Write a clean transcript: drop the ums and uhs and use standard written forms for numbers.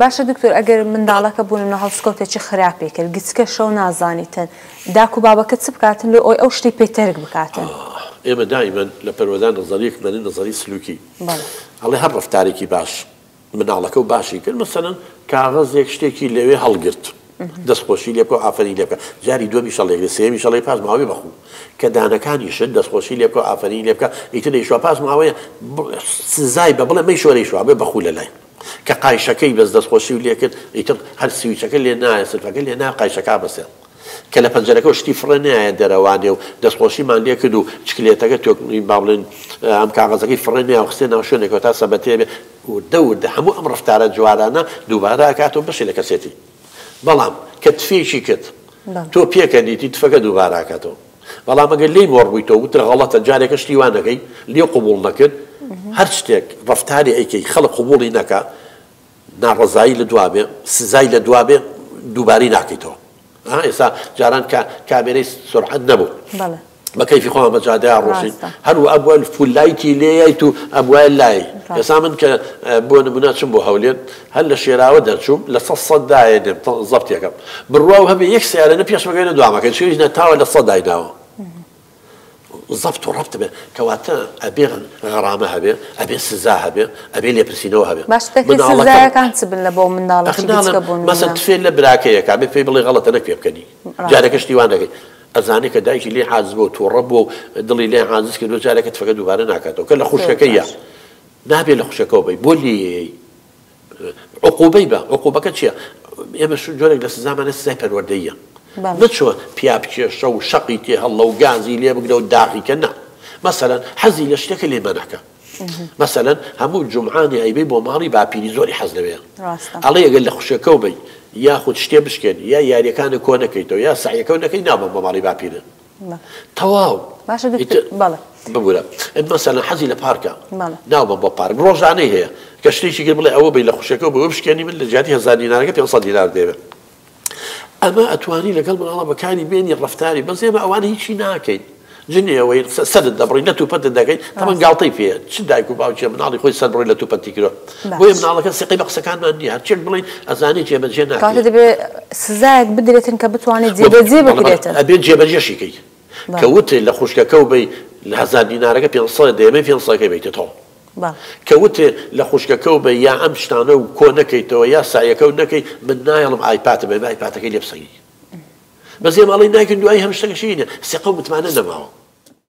باشە دکتۆر ئەگەر منداڵەکە بوون لە هەڵسکەوتێکی خراپێک کرد گچکە شەو نازانیتن داک و بابەکە چ بکاتن لە ئەوی ئەو شتەی پێتەرک بکاتن ئێمە دائیمەن لە پەروەردان نەزەریەکمەنی نەزەری سلوکی ئەڵێ هەر ڕەفتارێکی باش مناڵەکە و باشی کرد مەسەلەن کاغەزێک شتێکی لەوێ هەڵگرت دەستخۆشی لێ بکە و ئافرین لێ بکە جاری دووەمی شەڵێک لە سێمی شەڵی پاس ماوەی بەخوو کە دانەکانیشت دەستخۆشی لێ بکە و ئافرین لێ بکە ئیتر دەیشوە پاس ماوەیە سزای بە بڵێ مەی شۆرەی شوە بێ بەخوو لە لای کە قایشەکەی بەس دەستخۆشی و لێ کرد ئیتر هەر سویچەکە لێ نایە سلفەکە لێ نایە قایشەکە بەسێ کە لە پەنجەرەکە شتی فڕە نایە دەرەوانێ و دەستخۆشیمان لێ کرد و چکلێتەکە تۆکنی با بڵێن ئەم کاغەزەکەی فڕە نایە و خستێ ناو شوێنێکەوە تا سەبەتێ بێ و دەورد هەموو ئەم ڕەفتارە جوارانە دووبارە ئاکاتەوە بەشی لە کەسێتی بەڵام کە تفێکی کرد تۆ پێکەنیتی تفەکە دووبارە ئاکاتەوە بەڵام ئەگەر لێی مۆڕبوویتەوە وترە غەڵەتە جارێکە شتی وان دەکەی لێ قبوڵ نەکرد هەر شتێک ڕەفتاری ئەیکەی خەڵک قبوڵی نەکا ناڕەزایی لە دوابێ سزای لە دوابێ دووباری ناکەیتەوە ئێستا جاران کامێرەی سرعەت نەبوو بە کەیفی خۆمان بە جادەیان ڕۆشین هەروە ئەبووە فولایتی لێیت و ئەبووە لای ئێستا من کە بۆ نمونە چم بۆ هەولێر هەر لە شێراوە دەرچووم لە 100 دایێنێم زەبتێکم بڕوا و هەبێ یەک سیارەنە پێش بگەینە دوامەکە چێژ نەتاوە لە 100 دایناوە زەبت و ڕەبت بێ کەواتە ئەبێ غەرامە هەبێ ئەبێ سزا هەبێ ئەبێ لێپرسینەوە هەبێ سزایەکان چ بن لە بۆ منداڵەکە بوون مەسەن تفێر لە براکەیەکە بێ پێی بڵێ غەڵەتە نەک پێ بکەنی جارێکە شتی وان دەکەی ئەزانێ کە دایکی لێ حاجز بوو تووڕە بوو دڵی لێ حاجز کردو جارێکە تفەکە دووبارە ناکاتەوە کە لە خوشەکەیە نابێت لە خوشەکەەوە بی بۆ لێ عقوبەی بە عقوبەکە چییە ئێمە جۆرێک لە سزامانە سزای پەروەردەییە نەچوە پیا بکێشە و شەقی تێ هەڵە و گازی لێ بگرە و داغیکە نا مەسەلەن حەزی لە شتێکە لێ مەنەکە مەسەلەن هەموو جومعانی ئەیبەی بۆ ماڵی باپیری زۆری حەز دەبێ ئەڵێ ئەگەر لە خوشەکە بی یاخود شتێ بشکێن یا یاریەکانە کۆ نەکەیتەوە یا سعیەکە نەکەی نابم بە ماڵی باپیرە تەواو ببوورە مەسەلەن حەزی لە پارکە ناوبم بۆ پارک ڕۆژانەی هەیە کە شتێکی کرد بڵێ ئەوە بی لە خوشەکە بۆ بشکێنی من لە جیاتی 1000 دینارەکە 500 دینار دەبێت ئەمە ئەتوانی لەگەڵ مناڵە بەکانی بێنی ڕەفتاری بەس ئێمە ئەوانە هیچی ناکەین جنێەوەی سەرت دەبڕی لە توپەتت دەکەیت تەمەن گاڵتەی پێ چ دایک و باوکیە مناڵی خۆی سەر بڕی لە توپەتی کردوە بۆیە مناڵەکە سقی بە قسەکانمان نییە هەرچێک بڵین ئەزانی جێبەجێ ناکەین دەبێت سزایەک بدرێتن کە بتوانێت جێبەجێ بکرێتن ئەبێت جێبەجێشیکەی کە وتێ لە خوشکەکە و بی لە 1000 دینارەکە 500 دەیەمە 500ەکەی بیتێتەوە کە وتێ لە خوشکەکە و بە یا ئەم شتانە و کۆ نەکەیتەوە یا سایەکە و نەکەی من نایەڵم ئایپاتە بێ ئایپاتەکەی لێ بسەنی بەس ئێمە ئەڵێ ناکەین دوای هەم شتەکەشینە سێقە و متمانە نەماوە